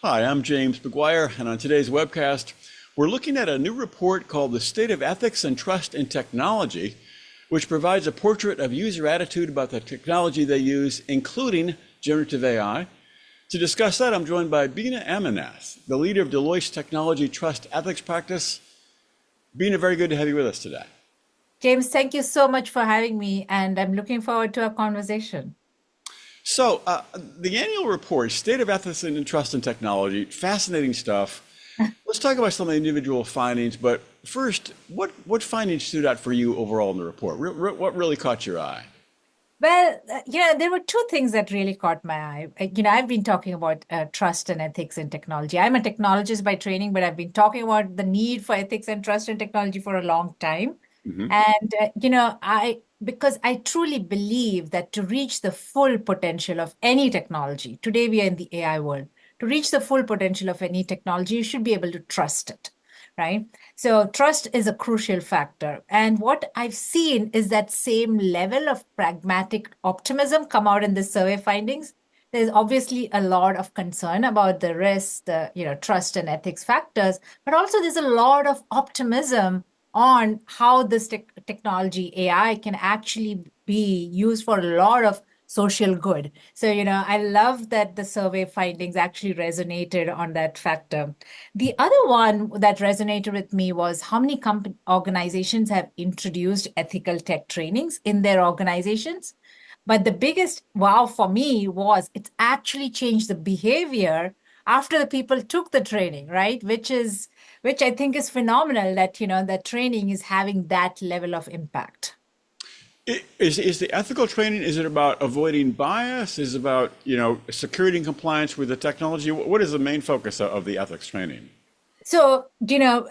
Hi, I'm James McGuire, and on today's webcast, we're looking at a new report called The State of Ethics and Trust in Technology, which provides a portrait of user attitude about the technology they use, including generative AI. To discuss that, I'm joined by Beena Ammanath, the leader of Deloitte's Technology Trust Ethics Practice. Beena, very good to have you with us today. James, thank you so much for having me, and I'm looking forward to our conversation. So, the annual report, State of Ethics and Trust in Technology, fascinating stuff. Let's talk about some of the individual findings, but first, what findings stood out for you overall in the report? What really caught your eye? Well, there were two things that really caught my eye. I've been talking about trust and ethics in technology. I'm a technologist by training, but I've been talking about the need for ethics and trust in technology for a long time. Mhm. And, because I truly believe that to reach the full potential of any technology, today we are in the AI world, to reach the full potential of any technology, you should be able to trust it, right? So trust is a crucial factor. And what I've seen is that same level of pragmatic optimism come out in the survey findings. There's obviously a lot of concern about the risks, the trust and ethics factors, but also there's a lot of optimism on how this technology AI can actually be used for a lot of social good. So, I love that the survey findings actually resonated on that factor. The other one that resonated with me was how many organizations have introduced ethical tech trainings in their organizations. But the biggest wow for me was it's actually changed the behavior after the people took the training, right? Which I think is phenomenal that that training is having that level of impact. Is the ethical training, is it about avoiding bias? Is it about, security and compliance with the technology? What is the main focus of the ethics training? So,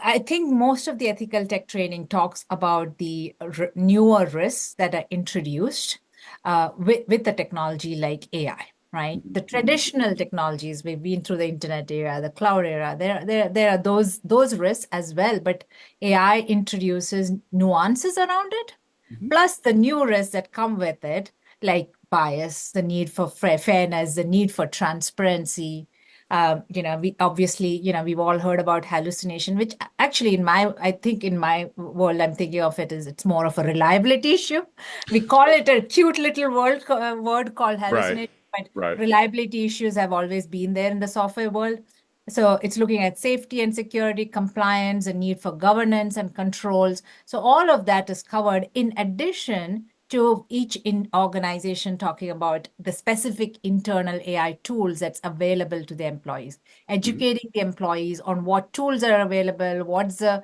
I think most of the ethical tech training talks about the newer risks that are introduced with the technology like AI, right? The traditional technologies, we've been through the internet era, the cloud era, there are those risks as well, but AI introduces nuances around it, Mhm. plus the new risks that come with it, like bias, the need for fairness, the need for transparency. We obviously, we've all heard about hallucination, which actually I think in my world, I'm thinking of it as it's more of a reliability issue. We call it a cute little word called Right, hallucination, but right. reliability issues have always been there in the software world. So it's looking at safety and security, compliance, and need for governance and controls. So all of that is covered in addition to each organization talking about the specific internal AI tools that's available to the employees, Mhm. educating the employees on what tools are available, what's the,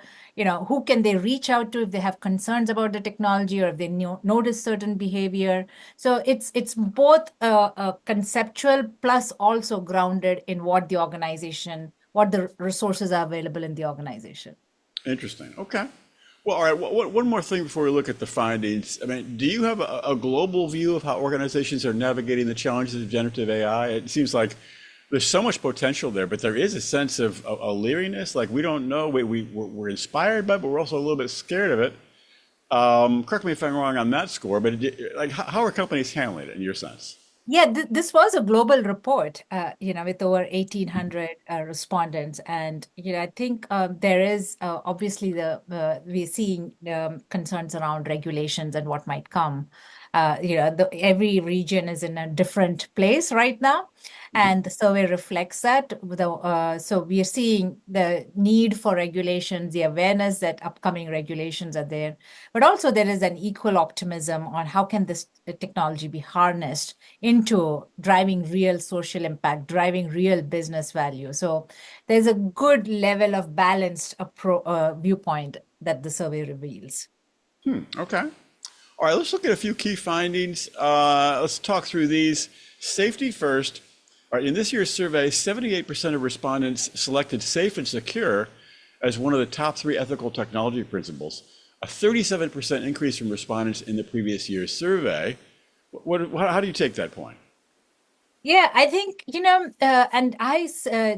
who can they reach out to if they have concerns about the technology or if they notice certain behavior. So it's both conceptual plus also grounded in what the organization, what the resources are available in the organization. Interesting. Okay. Well, all right. One more thing before we look at the findings. I mean, do you have a global view of how organizations are navigating the challenges of generative AI? It seems like there's so much potential there, but there is a sense of a leeriness. Like we don't know. We're inspired by it, but we're also a little bit scared of it. Correct me if I'm wrong on that score, but like, how are companies handling it in your sense? Yeah, this was a global report, with over 1,800 respondents. And, I think there is obviously we're seeing concerns around regulations and what might come. Every region is in a different place right now. Mhm. And the survey reflects that. So we are seeing the need for regulations, the awareness that upcoming regulations are there. But also there is an equal optimism on how can this technology be harnessed into driving real social impact, driving real business value. So there's a good level of balanced viewpoint that the survey reveals. Okay. All right, let's look at a few key findings. Let's talk through these. Safety first. All right, in this year's survey, 78% of respondents selected safe and secure as one of the top three ethical technology principles, a 37% increase from respondents in the previous year's survey. How do you take that point? Yeah, I think, and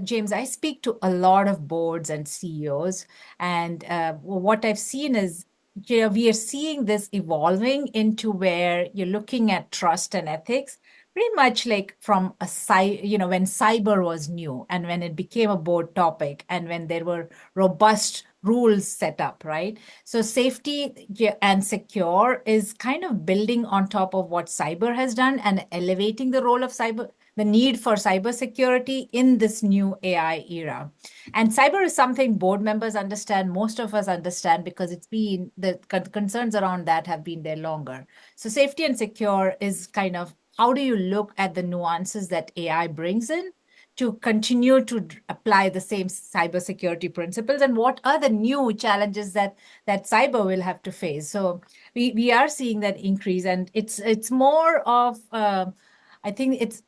James, I speak to a lot of boards and CEOs, and what I've seen is, we are seeing this evolving into where you're looking at trust and ethics, Pretty much like from when cyber was new and when it became a board topic and when there were robust rules set up, right? So safety and secure is kind of building on top of what cyber has done and elevating the role of cyber, the need for cybersecurity in this new AI era. And cyber is something board members understand, most of us understand because it's been the concerns around that have been there longer. So safety and secure is kind of how do you look at the nuances that AI brings in to continue to apply the same cybersecurity principles, and what are the new challenges that cyber will have to face? So we are seeing that increase, and it's more of I think it's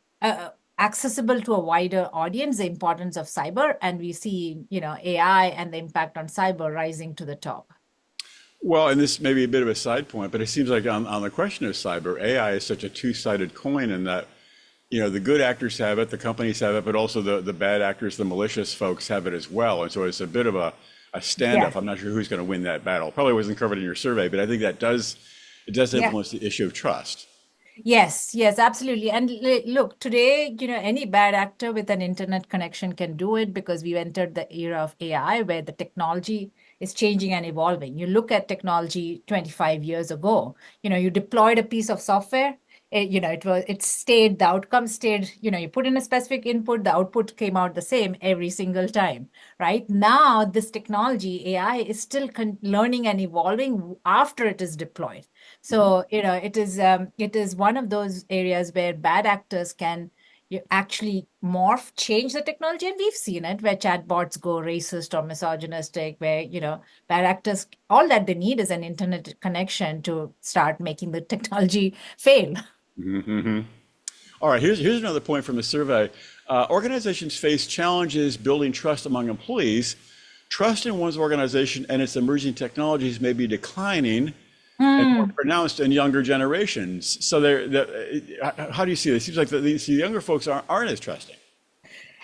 accessible to a wider audience, the importance of cyber, and we see AI and the impact on cyber rising to the top. Well, and this may be a bit of a side point, but it seems like on the question of cyber, AI is such a two-sided coin in that, the good actors have it, the companies have it, but also the bad actors, the malicious folks have it as well. And so it's a bit of a Yeah. standoff. I'm not sure who's going to win that battle. Probably wasn't covered in your survey, but I think that it does Yeah. influence the issue of trust. Yes, yes, absolutely. And look, today, any bad actor with an internet connection can do it because we've entered the era of AI where the technology is changing and evolving. You look at technology 25 years ago, you deployed a piece of software, the outcome stayed, you put in a specific input, the output came out the same every single time, right? Now, this technology, AI, is still learning and evolving after it is deployed. Mhm. So, it is one of those areas where bad actors can actually change the technology. And we've seen it where chatbots go racist or misogynistic, where, bad actors, all that they need is an internet connection to start making the technology fail. Mhm. All right, here's another point from the survey. Organizations face challenges building trust among employees. Trust in one's organization and its emerging technologies may be declining and more Mm. pronounced in younger generations. So how do you see this? It seems like the younger folks aren't as trusting.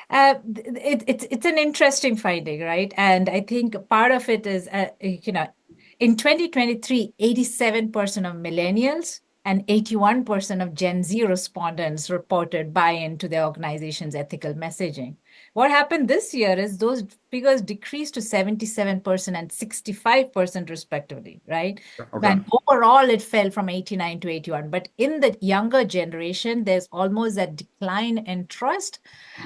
It's an interesting finding, right? And I think part of it is, in 2023, 87% of millennials and 81% of Gen Z respondents reported buy-in to their organization's ethical messaging. What happened this year is those figures decreased to 77% and 65% respectively, right? Okay. And overall, it fell from 89 to 81. But in the younger generation, there's almost a decline in trust.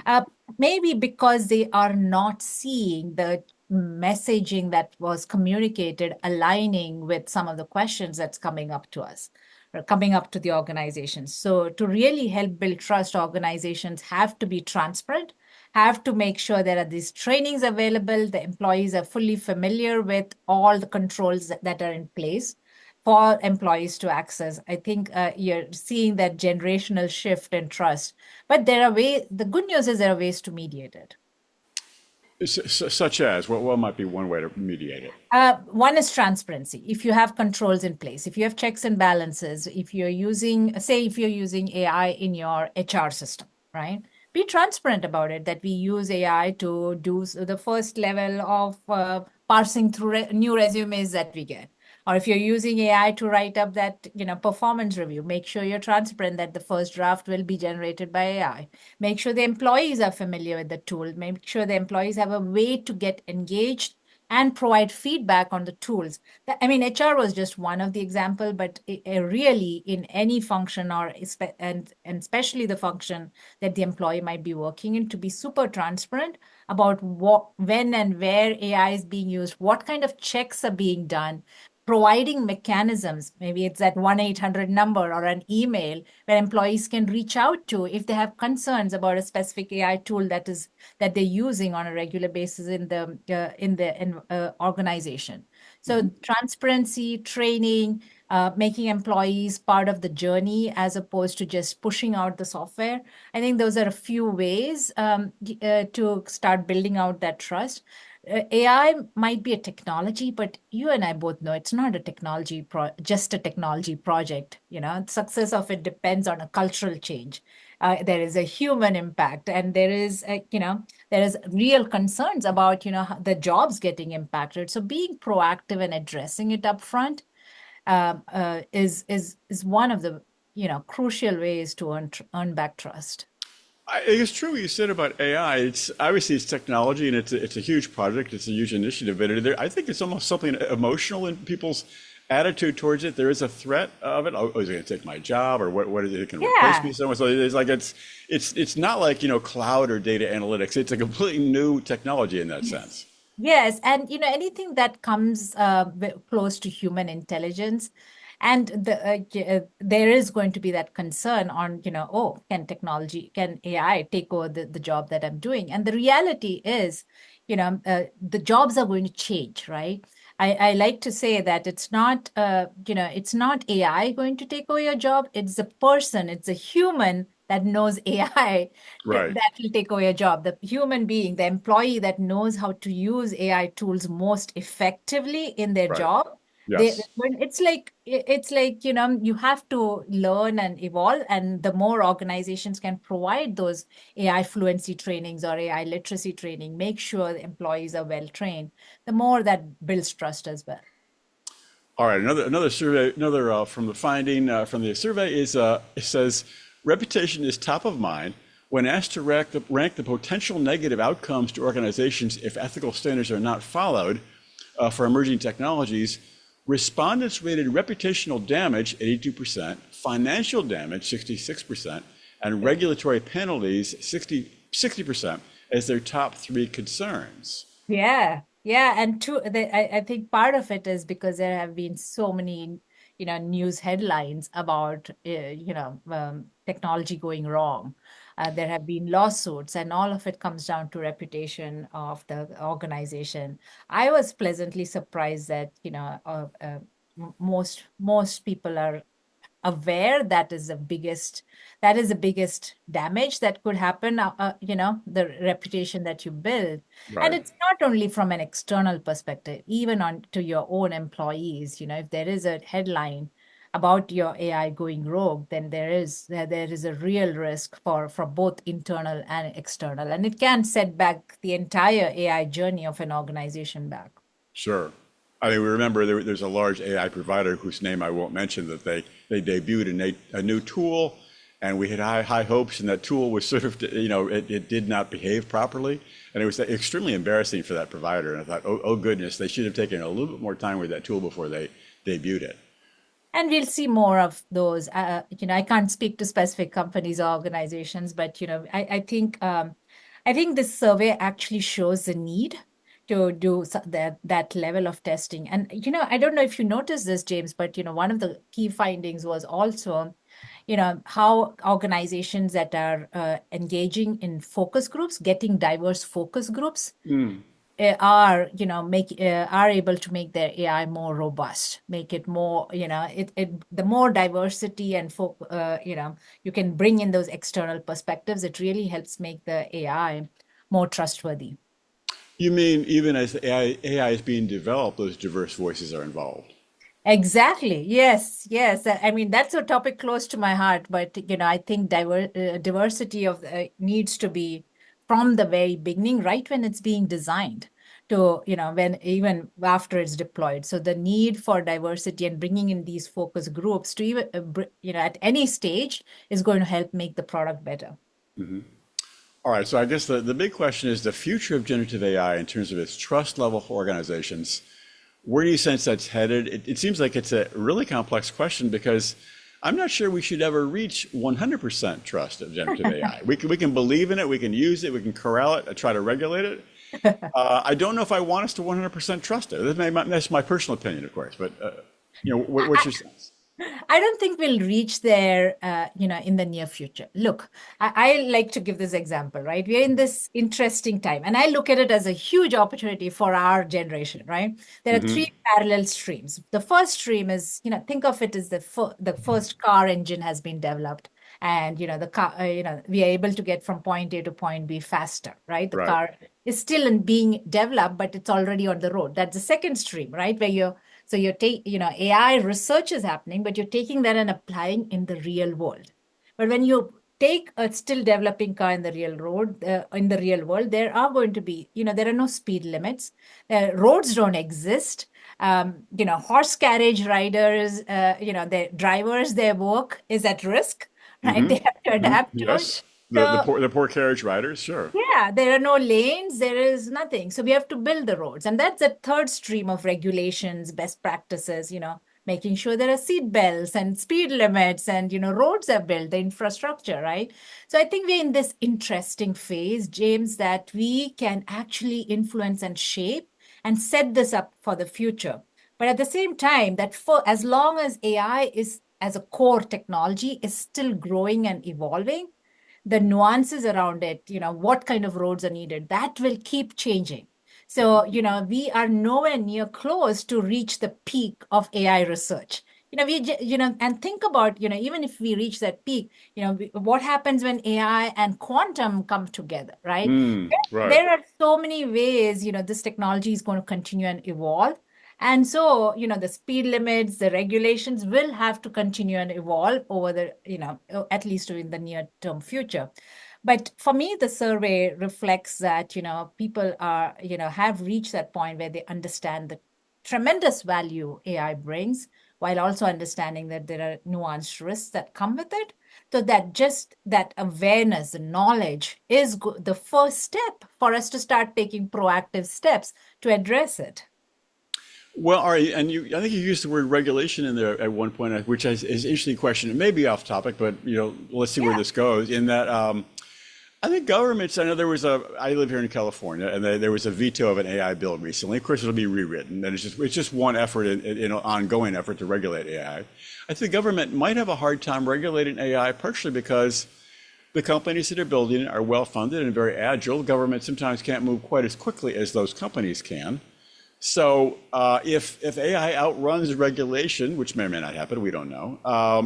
Uh, Maybe because they are not seeing the messaging that was communicated aligning with some of the questions that's coming up to us or coming up to the organizations. So, to really help build trust, organizations have to be transparent, have to make sure there are these trainings available, the employees are fully familiar with all the controls that are in place for employees to access. I think you're seeing that generational shift in trust, but the good news is there are ways to mediate it. Such as what might be one way to mediate it? One is transparency. If you have controls in place, if you have checks and balances, if you're using AI in your HR system, right? Be transparent about it that we use AI to do the first level of parsing through new resumes that we get. Or if you're using AI to write up that, performance review, make sure you're transparent that the first draft will be generated by AI. Make sure the employees are familiar with the tool. Make sure the employees have a way to get engaged and provide feedback on the tools. I mean, HR was just one of the example, but really in any function and especially the function that the employee might be working in, to be super transparent about what, when, and where AI is being used, what kind of checks are being done, providing mechanisms. Maybe it's that 1-800 number or an email where employees can reach out to if they have concerns about a specific AI tool that they're using on a regular basis in the organization. So transparency, training, making employees part of the journey as opposed to just pushing out the software. I think those are a few ways to start building out that trust. AI might be a technology, but you and I both know it's not just a technology project. Success of it depends on a cultural change. There is a human impact, and there is real concerns about the jobs getting impacted. So being proactive and addressing it upfront is one of the crucial ways to earn back trust. It's true what you said about AI. It's obviously it's technology and it's a huge project. It's a huge initiative, but I think it's almost something emotional in people's attitude towards it. There is a threat of it. Oh, is it going to take my job, or what is it? It can replace me Yeah. somewhere. So it's like it's not like cloud or data analytics. It's a completely new technology in that sense. Yes, and anything that comes close to human intelligence, and there is going to be that concern on, oh, can AI take over the job that I'm doing? And the reality is, the jobs are going to change, right? I like to say that it's not AI going to take over your job. It's a person, it's a human that knows AI Right. that will take away a job. The human being, the employee that knows how to use AI tools most effectively in their Right. job, Yes. when it's like you have to learn and evolve, and the more organizations can provide those AI fluency trainings or AI literacy training, make sure the employees are well trained, the more that builds trust as well. All right, another survey, another from the finding from the survey is it says reputation is top of mind when asked to rank the potential negative outcomes to organizations if ethical standards are not followed for emerging technologies. Respondents rated reputational damage 82%, financial damage 66%, and regulatory penalties 60% as their top three concerns. Yeah, yeah, and I think part of it is because there have been so many, news headlines about, technology going wrong. There have been lawsuits, and all of it comes down to reputation of the organization. I was pleasantly surprised that, most people are aware that is the biggest damage that could happen, the reputation that you build. And Right. it's not only from an external perspective, even on to your own employees. If there is a headline about your AI going rogue, then there is a real risk for both internal and external, and it can set back the entire AI journey of an organization back. Sure. I mean, we remember there's a large AI provider whose name I won't mention that they debuted a new tool, and we had high hopes, and that tool was sort of, it did not behave properly, and it was extremely embarrassing for that provider. And I thought, oh goodness, they should have taken a little bit more time with that tool before they debuted it. And we'll see more of those. I can't speak to specific companies or organizations, but I think this survey actually shows the need to do that level of testing. And I don't know if you noticed this, James, but one of the key findings was also, how organizations that are engaging in focus groups, getting diverse focus groups, are able to make their AI more robust, make it more, the more diversity and you can bring in those external perspectives, it really helps make the AI more trustworthy. You mean even as the AI is being developed, those diverse voices are involved? Exactly. Yes. Yes. I mean, that's a topic close to my heart, but I think diversity of needs to be from the very beginning, right when it's being designed to, when even after it's deployed. So the need for diversity and bringing in these focus groups to even, at any stage is going to help make the product better. All right, so I guess the big question is the future of generative AI in terms of its trust level for organizations. Where do you sense that's headed? It seems like it's a really complex question because I'm not sure we should ever reach 100% trust of generative AI. We can believe in it, we can use it, we can corral it, try to regulate it. I don't know if I want us to 100% trust it. That's my personal opinion, of course, but what's your sense? I don't think we'll reach there, in the near future. Look, I like to give this example, right? We're in this interesting time, and I look at it as a huge opportunity for our generation, right? There are three parallel streams. The first stream is, think of it as the first car engine has been developed, and the car, we are able to get from point A to point B faster, right? The Right. car is still in being developed, but it's already on the road. That's the second stream, right? AI research is happening, but you're taking that and applying in the real world. But when you take a still developing car in the real world, there are going to be, there are no speed limits. Roads don't exist. Horse carriage riders, their drivers, their work is at risk, right? They Hmm. have to Hmm. adapt to it. Yes. The So poor carriage riders, sure. yeah, there are no lanes, there is nothing. So we have to build the roads. And that's the third stream of regulations, best practices, making sure there are seat belts and speed limits and, roads are built, the infrastructure, right? So I think we're in this interesting phase, James, that we can actually influence and shape and set this up for the future. But at the same time, that for as long as AI is as a core technology is still growing and evolving, the nuances around it, what kind of roads are needed, that will keep changing. So, we are nowhere near close to reach the peak of AI research. And think about, even if we reach that peak, what happens when AI and quantum come together, right? Mm, right. There are so many ways, this technology is going to continue and evolve. And so, the speed limits, the regulations will have to continue and evolve over the, at least in the near term future. But for me, the survey reflects that, people are, have reached that point where they understand the tremendous value AI brings, while also understanding that there are nuanced risks that come with it. So that just that awareness, the knowledge is the first step for us to start taking proactive steps to address it. Well, all right, and I think you used the word regulation in there at one point, which is an interesting question. It may be off topic, but let's see where Yeah. this goes. In that, I think governments. I know there was a. I live here in California, and there was a veto of an AI bill recently. Of course, it'll be rewritten, and it's just one effort in an ongoing effort to regulate AI. I think the government might have a hard time regulating AI, partially because the companies that are building it are well funded and very agile. Government sometimes can't move quite as quickly as those companies can. So if AI outruns regulation, which may or may not happen, we don't know,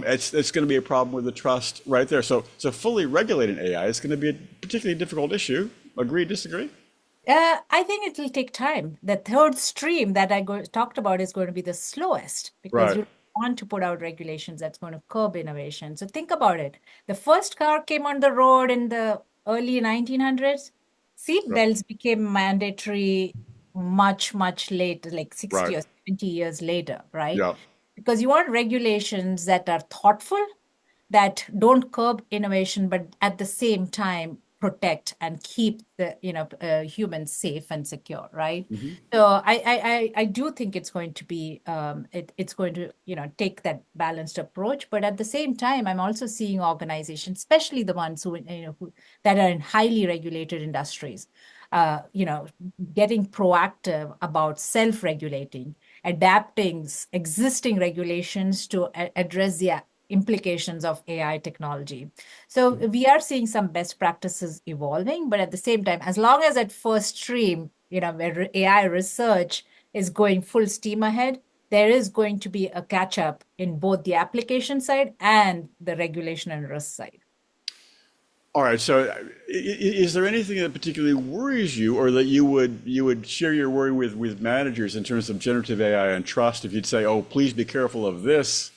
it's going to be a problem with the trust right there. So fully regulating AI is going to be a particularly difficult issue. Agree, disagree? I think it will take time. The third stream that talked about is going to be the slowest because Right, you want to put out regulations that's going to curb innovation. So think about it. The first car came on the road in the early 1900s. Seat right, belts became mandatory much, much later, like 60 right. or 70 years later, right? Yeah. Because you want regulations that are thoughtful, that don't curb innovation, but at the same time protect and keep the humans safe and secure, right? Hmm. So I do think it's going to be it's going to take that balanced approach, but at the same time, I'm also seeing organizations, especially the ones who that are in highly regulated industries, uh, you know, getting proactive about self-regulating, adapting existing regulations to address the implications of AI technology. So we are seeing some best practices evolving, but at the same time, as long as at first stream, where AI research is going full steam ahead, there is going to be a catch up in both the application side and the regulation and risk side. All right. So is there anything that particularly worries you, or that you would share your worry with managers in terms of generative AI and trust? If you'd say, "Oh, please be careful of this,"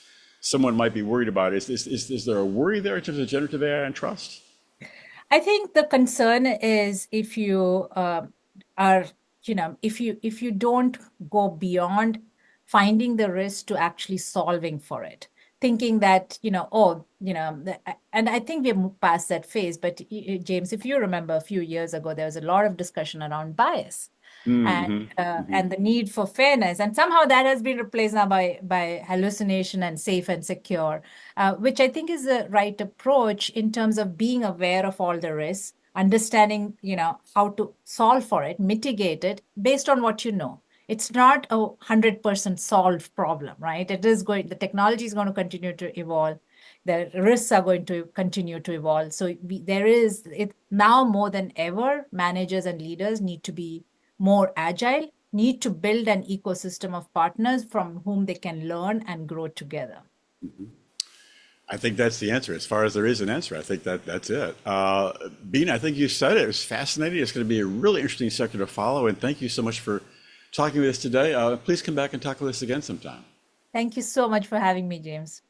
someone might be worried about it. Is there a worry there in terms of generative AI and trust? I think the concern is if you are, if you don't go beyond finding the risk to actually solving for it, thinking that, and I think we've moved past that phase. But James, if you remember a few years ago, there was a lot of discussion around bias and Mm-hmm. Hmm. and the need for fairness, and somehow that has been replaced now by hallucination and safe and secure, which I think is the right approach in terms of being aware of all the risks, understanding how to solve for it, mitigate it based on what you know. It's not a 100% solved problem, right? The technology is going to continue to evolve. The risks are going to continue to evolve. So there is it now more than ever. Managers and leaders need to be more agile, need to build an ecosystem of partners from whom they can learn and grow together. I think that's the answer. As far as there is an answer, I think that's it. Beena, I think you said it. It was fascinating. It's going to be a really interesting sector to follow. And thank you so much for talking with us today. Please come back and talk with us again sometime. Thank you so much for having me, James.